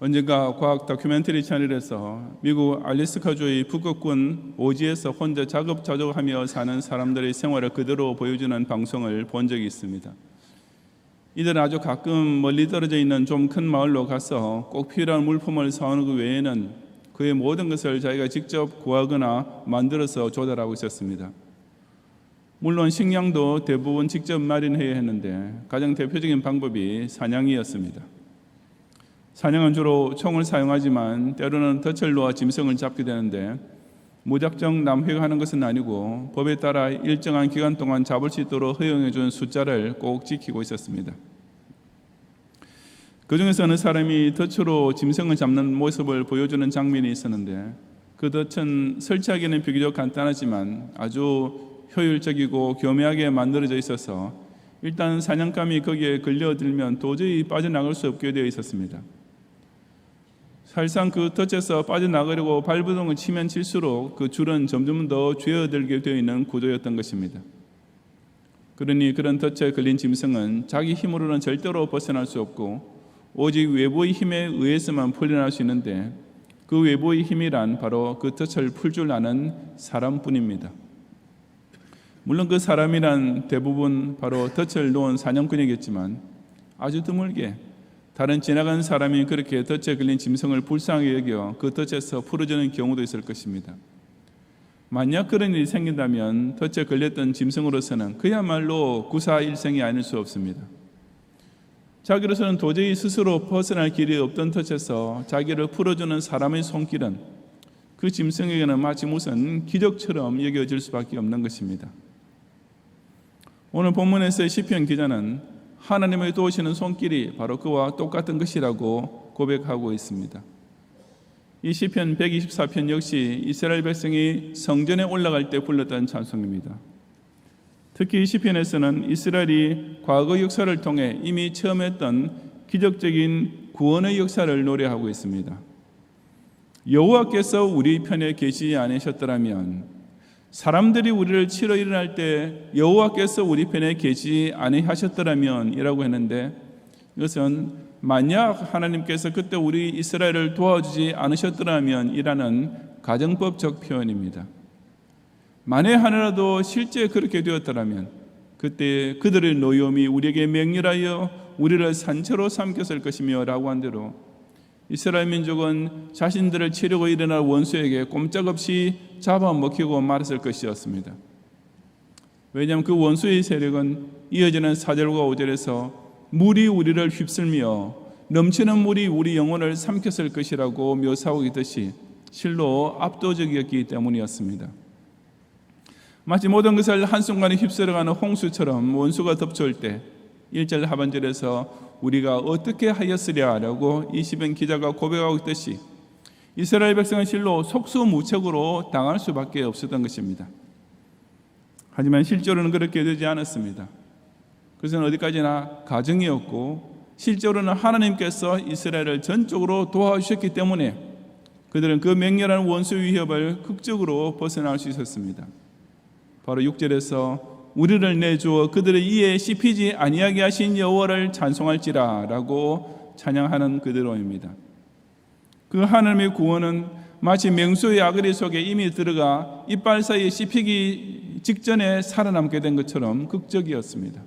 언젠가 과학 다큐멘터리 채널에서 미국 알래스카주의 북극군 오지에서 혼자 자급자족하며 사는 사람들의 생활을 그대로 보여주는 방송을 본 적이 있습니다. 이들은 아주 가끔 멀리 떨어져 있는 좀 큰 마을로 가서 꼭 필요한 물품을 사오는 것 외에는 그의 모든 것을 자기가 직접 구하거나 만들어서 조달하고 있었습니다. 물론 식량도 대부분 직접 마련해야 했는데 가장 대표적인 방법이 사냥이었습니다. 사냥은 주로 총을 사용하지만 때로는 덫을 놓아 짐승을 잡게 되는데 무작정 남획하는 것은 아니고 법에 따라 일정한 기간 동안 잡을 수 있도록 허용해 준 숫자를 꼭 지키고 있었습니다. 그 중에서 어느 사람이 덫으로 짐승을 잡는 모습을 보여주는 장면이 있었는데 그 덫은 설치하기는 비교적 간단하지만 아주 효율적이고 교묘하게 만들어져 있어서 일단 사냥감이 거기에 걸려들면 도저히 빠져나갈 수 없게 되어 있었습니다. 사실상 그 덫에서 빠져나가려고 발버둥을 치면 칠수록 그 줄은 점점 더 죄어들게 되어 있는 구조였던 것입니다. 그러니 그런 덫에 걸린 짐승은 자기 힘으로는 절대로 벗어날 수 없고 오직 외부의 힘에 의해서만 풀려날 수 있는데 그 외부의 힘이란 바로 그 덫을 풀 줄 아는 사람뿐입니다. 물론 그 사람이란 대부분 바로 덫을 놓은 사냥꾼이겠지만 아주 드물게 다른 지나간 사람이 그렇게 덫에 걸린 짐승을 불쌍하게 여겨 그 덫에서 풀어주는 경우도 있을 것입니다. 만약 그런 일이 생긴다면 덫에 걸렸던 짐승으로서는 그야말로 구사일생이 아닐 수 없습니다. 자기로서는 도저히 스스로 벗어날 길이 없던 덫에서 자기를 풀어주는 사람의 손길은 그 짐승에게는 마치 무슨 기적처럼 여겨질 수밖에 없는 것입니다. 오늘 본문에서의 시편 기자는 하나님의 도우시는 손길이 바로 그와 똑같은 것이라고 고백하고 있습니다. 이 시편 124편 역시 이스라엘 백성이 성전에 올라갈 때 불렀던 찬송입니다. 특히 이 시편에서는 이스라엘이 과거 역사를 통해 이미 체험했던 기적적인 구원의 역사를 노래하고 있습니다. 여호와께서 우리 편에 계시지 않으셨더라면 사람들이 우리를 치러 일어날 때 여호와께서 우리 편에 계시지 아니하셨더라면 이라고 했는데 이것은 만약 하나님께서 그때 우리 이스라엘을 도와주지 않으셨더라면 이라는 가정법적 표현입니다. 만에 하나라도 실제 그렇게 되었더라면 그때 그들의 노여움이 우리에게 맹렬하여 우리를 산채로 삼켰을 것이며 라고 한 대로 이스라엘 민족은 자신들을 치려고 일어날 원수에게 꼼짝없이 잡아먹히고 말았을 것이었습니다. 왜냐하면 그 원수의 세력은 이어지는 4절과 5절에서 물이 우리를 휩쓸며 넘치는 물이 우리 영혼을 삼켰을 것이라고 묘사하고 있듯이 실로 압도적이었기 때문이었습니다. 마치 모든 것을 한순간에 휩쓸어가는 홍수처럼 원수가 덮쳐올 때 1절 하반절에서 우리가 어떻게 하였으랴라고 이 시편 기자가 고백하고 있듯이 이스라엘 백성은 실로 속수무책으로 당할 수밖에 없었던 것입니다. 하지만 실제로는 그렇게 되지 않았습니다. 그것은 어디까지나 가정이었고 실제로는 하나님께서 이스라엘을 전적으로 도와주셨기 때문에 그들은 그 맹렬한 원수 위협을 극적으로 벗어날 수 있었습니다. 바로 6절에서 우리를 내주어 그들의 이에 씹히지 아니하게 하신 여호와를 찬송할지라 라고 찬양하는 그대로입니다. 그 하나님의 구원은 마치 맹수의 아그리 속에 이미 들어가 이빨 사이에 씹히기 직전에 살아남게 된 것처럼 극적이었습니다.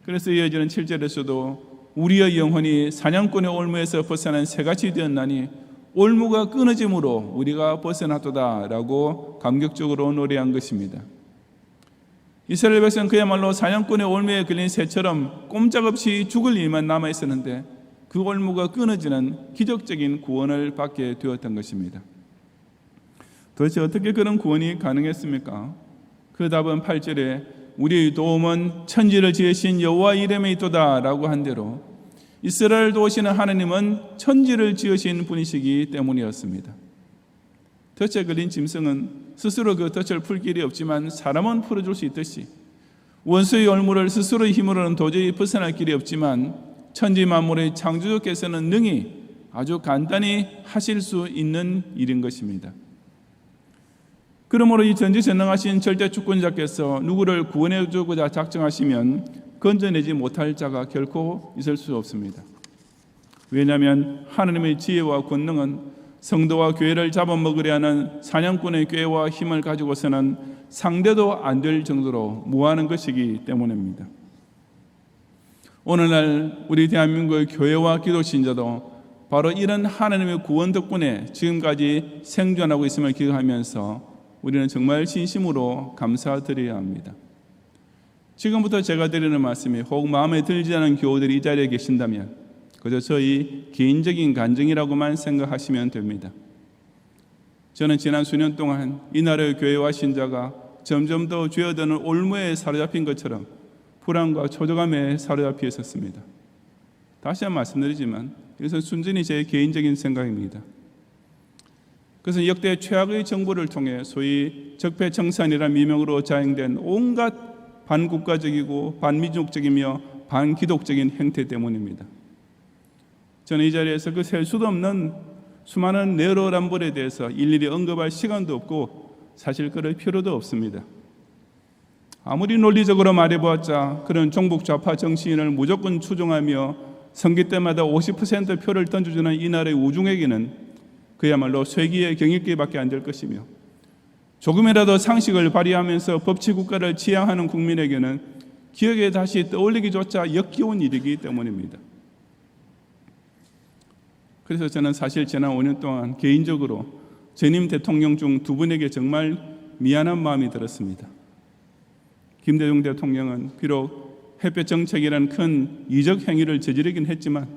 그래서 이어지는 7절에서도 우리의 영혼이 사냥꾼의 올무에서 벗어난 새같이 되었나니 올무가 끊어짐으로 우리가 벗어났도다 라고 감격적으로 노래한 것입니다. 이스라엘 백성은 그야말로 사냥꾼의 올무에 걸린 새처럼 꼼짝없이 죽을 일만 남아있었는데 그 올무가 끊어지는 기적적인 구원을 받게 되었던 것입니다. 도대체 어떻게 그런 구원이 가능했습니까? 그 답은 8절에 우리의 도움은 천지를 지으신 여호와 이름에 있도다 라고 한 대로 이스라엘 도우시는 하나님은 천지를 지으신 분이시기 때문이었습니다. 덫에 걸린 짐승은 스스로 그 덫을 풀 길이 없지만 사람은 풀어줄 수 있듯이 원수의 올무를 스스로의 힘으로는 도저히 벗어날 길이 없지만 천지 만물의 창조주께서는 능히 아주 간단히 하실 수 있는 일인 것입니다. 그러므로 이 전지전능하신 절대주권자께서 누구를 구원해 주고자 작정하시면 건져내지 못할 자가 결코 있을 수 없습니다. 왜냐하면 하나님의 지혜와 권능은 성도와 교회를 잡아먹으려 하는 사냥꾼의 꾀와 힘을 가지고서는 상대도 안 될 정도로 무한한 것이기 때문입니다. 오늘날 우리 대한민국의 교회와 기독 신자도 바로 이런 하나님의 구원 덕분에 지금까지 생존하고 있음을 기억하면서 우리는 정말 진심으로 감사드려야 합니다. 지금부터 제가 드리는 말씀이 혹 마음에 들지 않은 교우들이 이 자리에 계신다면 그저 저희 개인적인 간증이라고만 생각하시면 됩니다. 저는 지난 수년 동안 이 나라의 교회와 신자가 점점 더 죄어드는 올무에 사로잡힌 것처럼 불안과 초조감에 사로잡혀 있었습니다. 다시 한번 말씀드리지만 이것은 순전히 제 개인적인 생각입니다. 그래서 역대 최악의 정부를 통해 소위 적폐청산이라는 미명으로 자행된 온갖 반국가적이고 반민족적이며 반기독적인 행태 때문입니다. 저는 이 자리에서 그 셀 수도 없는 수많은 내로남불에 대해서 일일이 언급할 시간도 없고 사실 그럴 필요도 없습니다. 아무리 논리적으로 말해보았자 그런 종북 좌파 정치인을 무조건 추종하며 선거 때마다 50% 표를 던져주는 이 나라의 우중에게는 그야말로 쇠기의 경익기밖에 안 될 것이며 조금이라도 상식을 발휘하면서 법치국가를 지향하는 국민에게는 기억에 다시 떠올리기조차 역겨운 일이기 때문입니다. 그래서 저는 사실 지난 5년 동안 개인적으로 전임 대통령 중 두 분에게 정말 미안한 마음이 들었습니다. 김대중 대통령은 비록 햇볕 정책이라는 큰 이적 행위를 저지르긴 했지만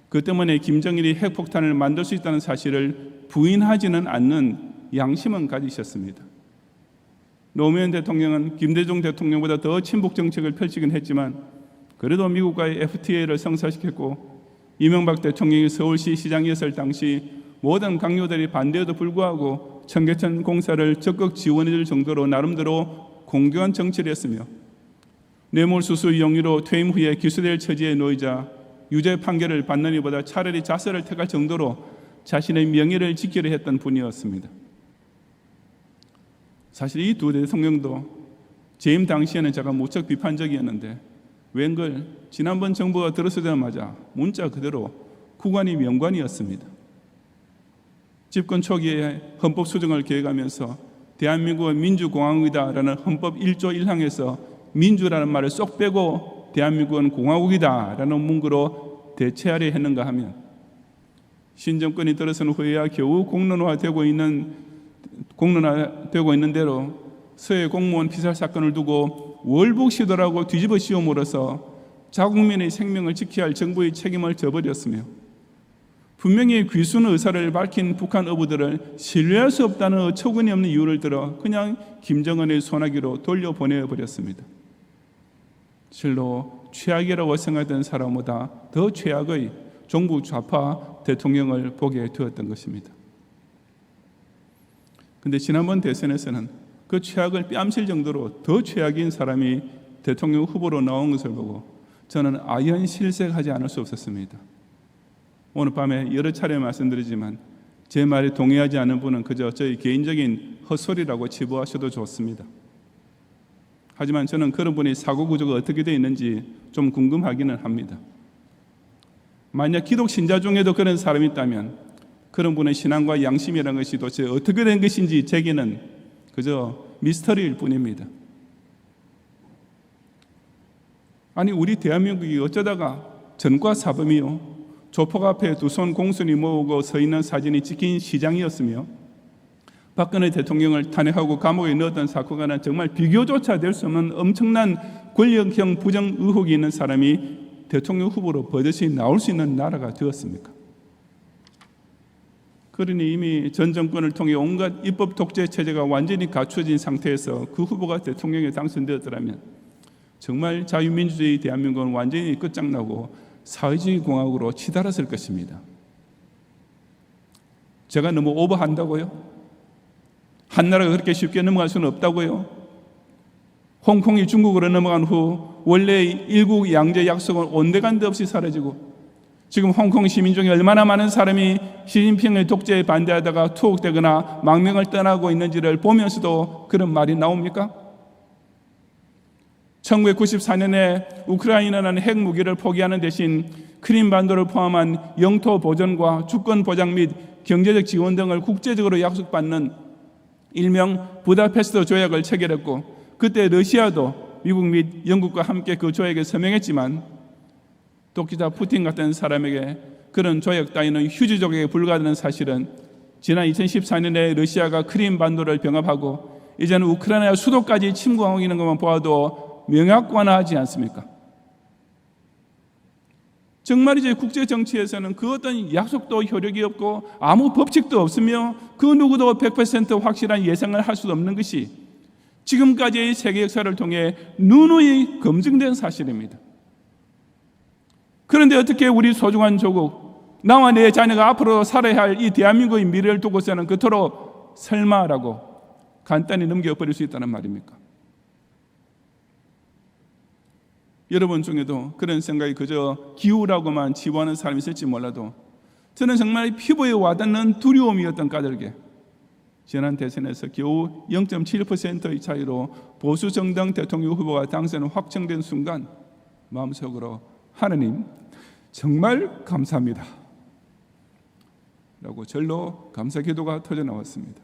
그 때문에 김정일이 핵폭탄을 만들 수 있다는 사실을 부인하지는 않는 양심은 가지셨습니다. 노무현 대통령은 김대중 대통령보다 더 친북 정책을 펼치긴 했지만 그래도 미국과의 FTA를 성사시켰고 이명박 대통령이 서울시 시장이었을 당시 모든 강요들이 반대에도 불구하고 청계천 공사를 적극 지원해줄 정도로 나름대로 공정한 정치를 했으며 뇌물수수 용의로 퇴임 후에 기소될 처지에 놓이자 유죄 판결을 받는 이보다 차라리 자살을 택할 정도로 자신의 명예를 지키려 했던 분이었습니다. 사실 이 두 대통령도 재임 당시에는 제가 무척 비판적이었는데 웬걸 지난번 정부가 들어서자마자 문자 그대로 구관이 명관이었습니다. 집권 초기에 헌법 수정을 계획하면서 대한민국은 민주공화국이다라는 헌법 1조 1항에서 민주라는 말을 쏙 빼고 대한민국은 공화국이다라는 문구로 대체하려 했는가 하면 신정권이 들어선 후에야 겨우 공론화되고 있는 대로 서해 공무원 피살 사건을 두고 월북 시도라고 뒤집어 씌움으로써 자국민의 생명을 지켜야 할 정부의 책임을 져버렸으며 분명히 귀순 의사를 밝힌 북한 어부들을 신뢰할 수 없다는 어처구니 없는 이유를 들어 그냥 김정은의 소나기로 돌려보내버렸습니다. 실로 최악이라고 생각했던 사람보다 더 최악의 종북 좌파 대통령을 보게 되었던 것입니다. 그런데 지난번 대선에서는 그 최악을 뺨칠 정도로 더 최악인 사람이 대통령 후보로 나온 것을 보고 저는 아연 실색하지 않을 수 없었습니다. 오늘 밤에 여러 차례 말씀드리지만 제 말에 동의하지 않은 분은 그저 저희 개인적인 헛소리라고 치부하셔도 좋습니다. 하지만 저는 그런 분의 사고 구조가 어떻게 되어 있는지 좀 궁금하기는 합니다. 만약 기독 신자 중에도 그런 사람이 있다면 그런 분의 신앙과 양심이라는 것이 도대체 어떻게 된 것인지 제게는 그저 미스터리일 뿐입니다. 아니 우리 대한민국이 어쩌다가 전과 사범이요 조폭 앞에 두 손 공손히 모으고 서 있는 사진이 찍힌 시장이었으며 박근혜 대통령을 탄핵하고 감옥에 넣었던 사건과는 정말 비교조차 될 수 없는 엄청난 권력형 부정 의혹이 있는 사람이 대통령 후보로 버젓이 나올 수 있는 나라가 되었습니까? 그러니 이미 전 정권을 통해 온갖 입법 독재 체제가 완전히 갖추어진 상태에서 그 후보가 대통령에 당선되었더라면 정말 자유민주주의 대한민국은 완전히 끝장나고 사회주의 공화국으로 치달았을 것입니다. 제가 너무 오버한다고요? 한 나라가 그렇게 쉽게 넘어갈 수는 없다고요? 홍콩이 중국으로 넘어간 후 원래 일국 양제 약속은 온데간데 없이 사라지고 지금 홍콩 시민 중에 얼마나 많은 사람이 시진핑의 독재에 반대하다가 투옥되거나 망명을 떠나고 있는지를 보면서도 그런 말이 나옵니까? 1994년에 우크라이나는 핵무기를 포기하는 대신 크림반도를 포함한 영토 보존과 주권 보장 및 경제적 지원 등을 국제적으로 약속받는 일명 부다페스트 조약을 체결했고, 그때 러시아도 미국 및 영국과 함께 그 조약에 서명했지만 독재자 푸틴 같은 사람에게 그런 조약 따위는 휴지 조각에 불과하다는 사실은 지난 2014년에 러시아가 크림반도를 병합하고 이제는 우크라이나 수도까지 침공하고 있는 것만 보아도 명확관화하지 않습니까? 정말 이제 국제 정치에서는 그 어떤 약속도 효력이 없고 아무 법칙도 없으며 그 누구도 100% 확실한 예상을 할 수도 없는 것이 지금까지의 세계 역사를 통해 누누이 검증된 사실입니다. 그런데 어떻게 우리 소중한 조국, 나와 내 자녀가 앞으로 살아야 할 이 대한민국의 미래를 두고서는 그토록 설마라고 간단히 넘겨버릴 수 있다는 말입니까? 여러분 중에도 그런 생각이 그저 기우라고만 치부하는 사람이 있을지 몰라도 저는 정말 피부에 와닿는 두려움이었던 까닭에 지난 대선에서 겨우 0.7%의 차이로 보수 정당 대통령 후보가 당선 확정된 순간 마음속으로 하나님 정말 감사합니다 라고 절로 감사 기도가 터져 나왔습니다.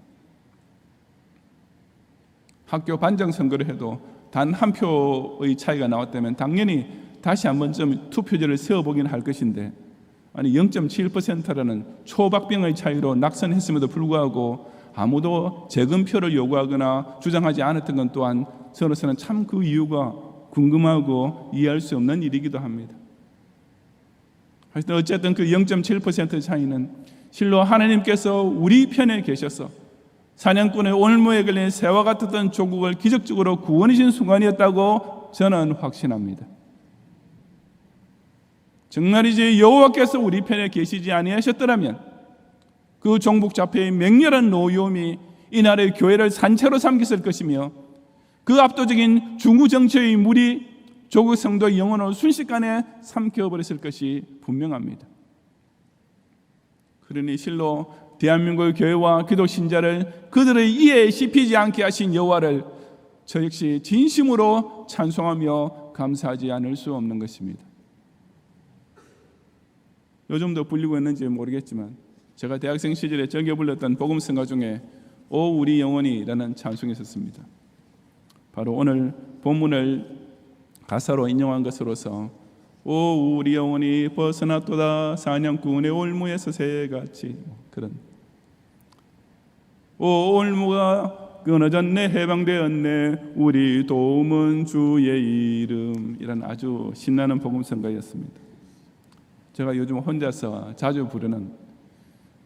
학교 반장 선거를 해도 단 한 표의 차이가 나왔다면 당연히 다시 한번 좀 투표제를 세워보긴 할 것인데, 아니 0.7%라는 초박빙의 차이로 낙선했음에도 불구하고 아무도 재검표를 요구하거나 주장하지 않았던 건 또한 저로서는 참 그 이유가 궁금하고 이해할 수 없는 일이기도 합니다. 하여튼 어쨌든 그 0.7% 차이는 실로 하나님께서 우리 편에 계셔서 사냥꾼의 올무에 걸린 새와 같았던 조국을 기적적으로 구원해 주신 순간이었다고 저는 확신합니다. 정말이지 여호와께서 우리 편에 계시지 아니하셨더라면 그 종북 좌표의 맹렬한 노여움이 이 나라의 교회를 산채로 삼켰을 것이며 그 압도적인 중우 정치의 물이 조국 성도의 영혼을 순식간에 삼켜버렸을 것이 분명합니다. 그러니 실로 대한민국의 교회와 기독 신자를 그들의 이해에 씹히지 않게 하신 여호와를 저 역시 진심으로 찬송하며 감사하지 않을 수 없는 것입니다. 요즘도 불리고 있는지 모르겠지만 제가 대학생 시절에 즐겨 불렀던 복음성가 중에 오 우리 영혼이라는 찬송이 있었습니다. 바로 오늘 본문을 가사로 인용한 것으로서 오 우리 영혼이 벗어났도다 사냥꾼의 올무에서 새같이, 그런 오 올무가 끊어졌네 해방되었네 우리 도움은 주의 이름이란 아주 신나는 복음성가였습니다. 제가 요즘 혼자서 자주 부르는,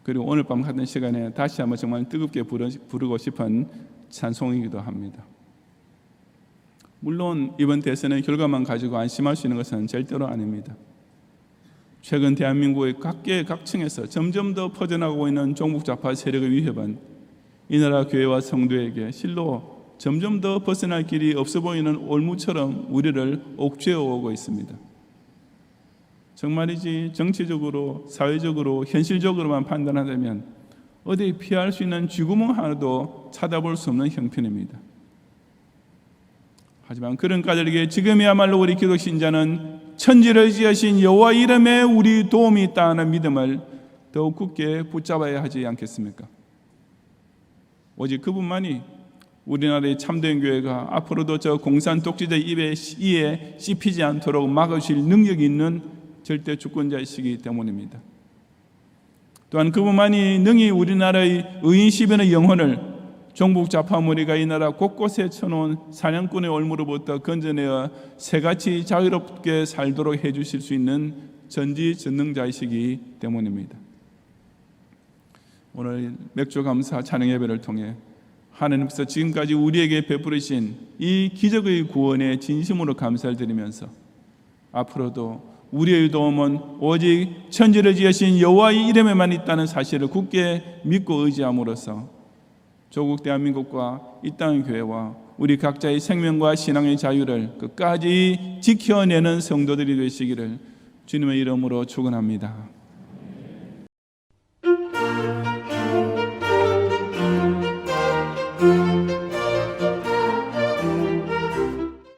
그리고 오늘 밤 같은 시간에 다시 한번 정말 뜨겁게 부르고 싶은 찬송이기도 합니다. 물론 이번 대선의 결과만 가지고 안심할 수 있는 것은 절대로 아닙니다. 최근 대한민국의 각계각층에서 점점 더 퍼져나가고 있는 종북좌파 세력의 위협은 이 나라 교회와 성도에게 실로 점점 더 벗어날 길이 없어 보이는 올무처럼 우리를 옥죄어 오고 있습니다. 정말이지 정치적으로, 사회적으로, 현실적으로만 판단하자면 어디 피할 수 있는 쥐구멍 하나도 찾아볼 수 없는 형편입니다. 하지만 그런 까닭에 지금이야말로 우리 기독 신자는 천지를 지으신 여호와 이름에 우리 도움이 있다는 믿음을 더욱 굳게 붙잡아야 하지 않겠습니까? 오직 그분만이 우리나라의 참된 교회가 앞으로도 저 공산 독재자 이에 씹히지 않도록 막아주실 능력이 있는 절대 주권자이시기 때문입니다. 또한 그분만이 능히 우리나라의 의인 10인의 영혼을 종북 좌파 무리가 이 나라 곳곳에 쳐놓은 사냥꾼의 올무로부터 건져내어 새같이 자유롭게 살도록 해주실 수 있는 전지전능자이시기 때문입니다. 오늘 맥주 감사 찬양 예배를 통해 하나님께서 지금까지 우리에게 베푸르신 이 기적의 구원에 진심으로 감사를 드리면서 앞으로도 우리의 도움은 오직 천지를 지으신 여호와의 이름에만 있다는 사실을 굳게 믿고 의지함으로써 조국 대한민국과 이 땅의 교회와 우리 각자의 생명과 신앙의 자유를 끝까지 지켜내는 성도들이 되시기를 주님의 이름으로 축원합니다.